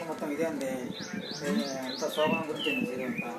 Title మొత్తం ఇదే ఉంది. అంత శోభనం గురించి సీరియల్ అంతా.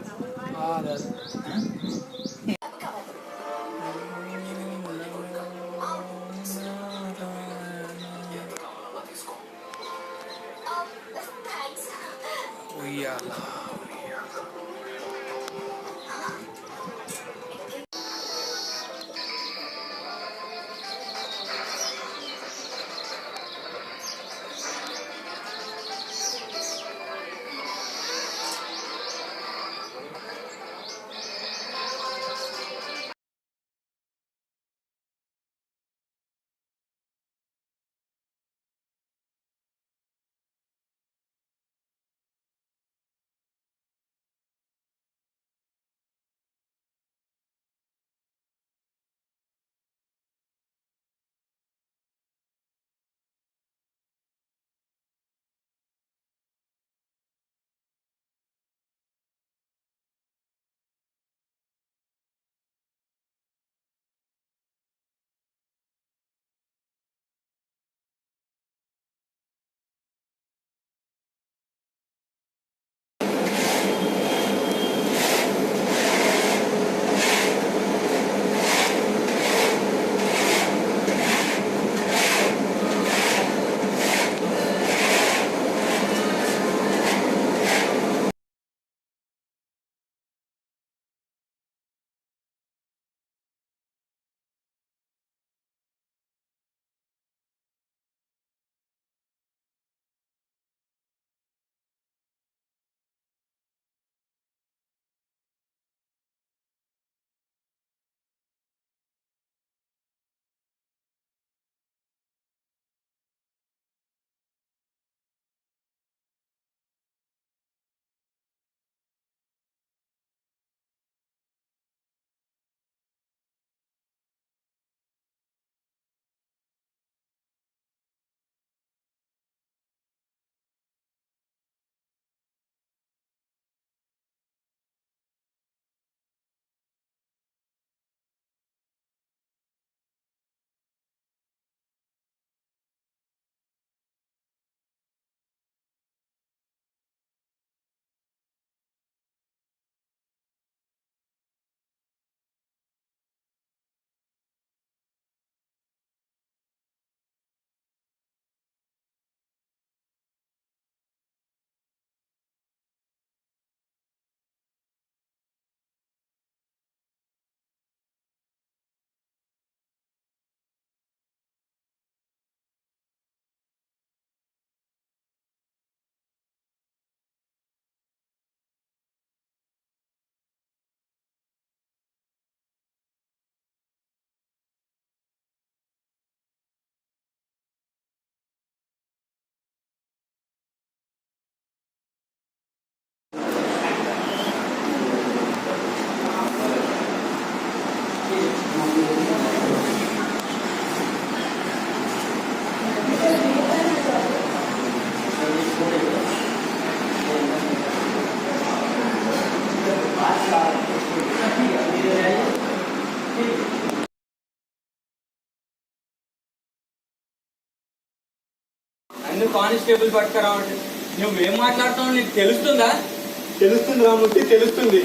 కానిస్టేబుల్ పట్టుకురావండి. నువ్వేం మాట్లాడుతావు నీకు తెలుస్తుందా? తెలుస్తుంది రాముట్టి, తెలుస్తుంది.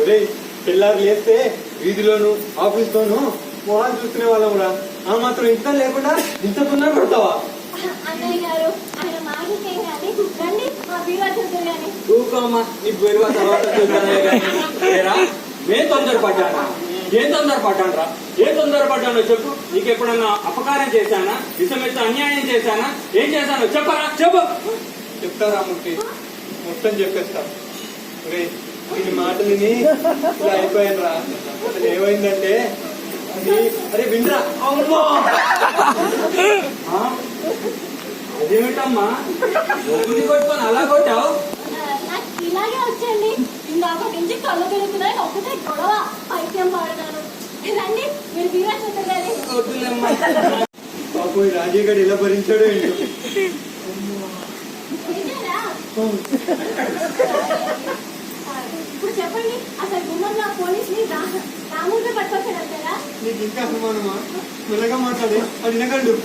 రే పిల్లలు లేస్తే వీధిలోను ఆఫీస్లోను మొహాలు చూసుకునే వాళ్ళం రా. ఆ మాత్రం ఇంత లేకుండా ఇంత పున్నా కొడతావా? ఊకమ్మా, నీ బెరువా తర్వాత నేను తొందరపడ్డానా? ఏం తొందరపడ్డాను రా? ఏం తొందరపడ్డానో చెప్పు. నీకు ఎప్పుడన్నా అపకారం చేశానా? విషమెత్త అన్యాయం చేశానా? ఏం చేశానో చెప్పరా? చెప్పు. చెప్తారా ముట్టి, మొత్తం చెప్పేస్తా. రే ఈ మాటని ఇలా అయిపోయాను రా. అసలు ఏమైందంటే అది అరే వినరా. అదేమిటమ్మా కొట్టుకొని అలా కొట్టావు? ఇలాగే వచ్చండి. ఇందాక నుంచి కళ్ళు తిరుగుతున్నాయి. ఒకటే గొడవ. పైత్యం పాడతాను. రండి, మీరు వీరా చూద్దరు. వద్దులేమ్మా. పాపం రాజీ గారు ఇలా భరించాడు ఏంటో. ఇప్పుడు చెప్పండి, అసలు గుమ్మంలో పోలీస్ ని రాముడిగా పట్టుకొచ్చాడంటారా? నీకు ఇంకా అనుమానమా? మెల్లగా మాట్లాడి అది వినగలడు.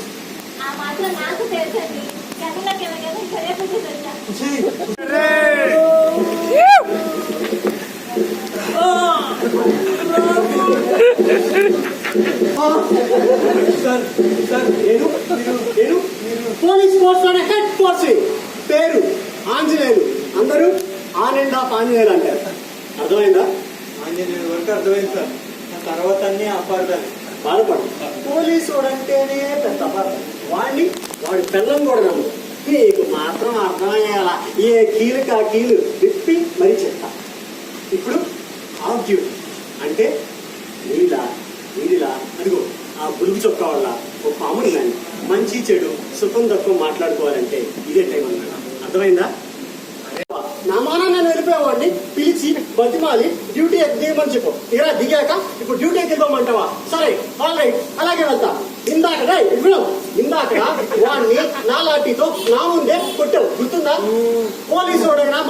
ఆ మాత్రం నాకు తెలుసండి. అడిగినాకేమో కదా ఇంకా రేపు వచ్చేసరికి సార్ సార్ నేను పోలీస్ ఫోర్స్ లోనే హెడ్ ఫోర్స్ పేరు ఆంజనేయులు అందరూ ఆనంద ఆంజనేయులు అంటారు అర్థమైందా ఆంజనేయులు వరకు అర్థమైంది సార్ ఆ తర్వాత అన్ని అపార్థాలు బాధపడు పోలీసు అంటేనే పెద్ద అపార్థం వాడి పిల్లం కూడా నమ్మదు నీకు మాత్రం అర్థమయ్యేలా ఏ కీలుకి ఆ కీలు విప్పి మరీ చెప్తా ఇప్పుడు ఆబ్జ్యూ అంటే వీడిలా అదిగో ఆ బులుగు చొక్కా వల్ల ఒక పాముడు కానీ మంచి చెడు సుఖం తక్కువ మాట్లాడుకోవాలంటే ఇదే టైం అన్నమాట అర్థమైందా నా మాన నేను వెళ్ళిపోయేవాడిని పిలిచి బతిమాలి డ్యూటీ దిగమని చెప్పు ఇలా దిగాక ఇప్పుడు డ్యూటీ దిగమంటావా సరే ఆల్ రైట్ అలాగే వెళ్తా ఇందాక వాడిని నా లాఠీతో నా ముందే కొట్టావు గుర్తుందా పోలీసు వాడైనా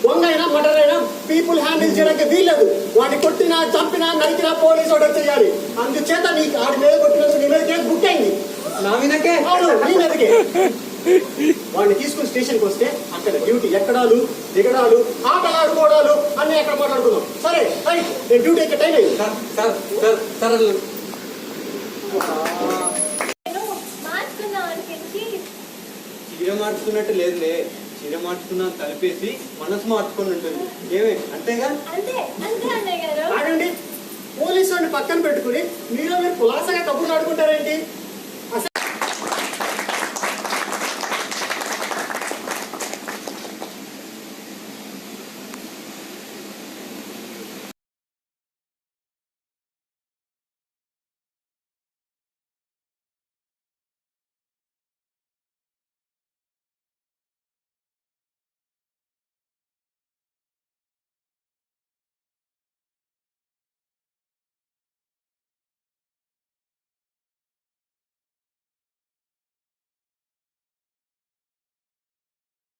వంగైనా మర్డర్ అయినా పీపుల్ హ్యాండిల్ చేయడానికి వీల్లేదు వాడిని కొట్టినా చంపినా నరికినా పోలీసు వాడు చేయాలి అందుచేత నీకు ఆడి మీద కొట్టినందుకు నీ మీద కేసు బుక్ అయింది నా మీదకే అవును నీ మీదకే వాడిని తీసుకుని స్టేషన్కి వస్తే అక్కడ డ్యూటీ ఎక్కడాలు దిగడాలు ఆటలు ఆడుకోవడాలు అన్ని ఎక్కడ మాట్లాడుకుందాం సరే రైట్ నేను డ్యూటీ ఎక్కడ టైం అయింది చీర మార్చుకున్నట్టు లేదులే చీర మార్చుకున్నా కలిపేసి మనసు మార్చుకుని ఉంటుంది ఏమే అంతేగా ఆగండి పోలీసు వాడిని పక్కన పెట్టుకుని మీరు కులాసగా కబుర్లు ఆడుకుంటారేంటి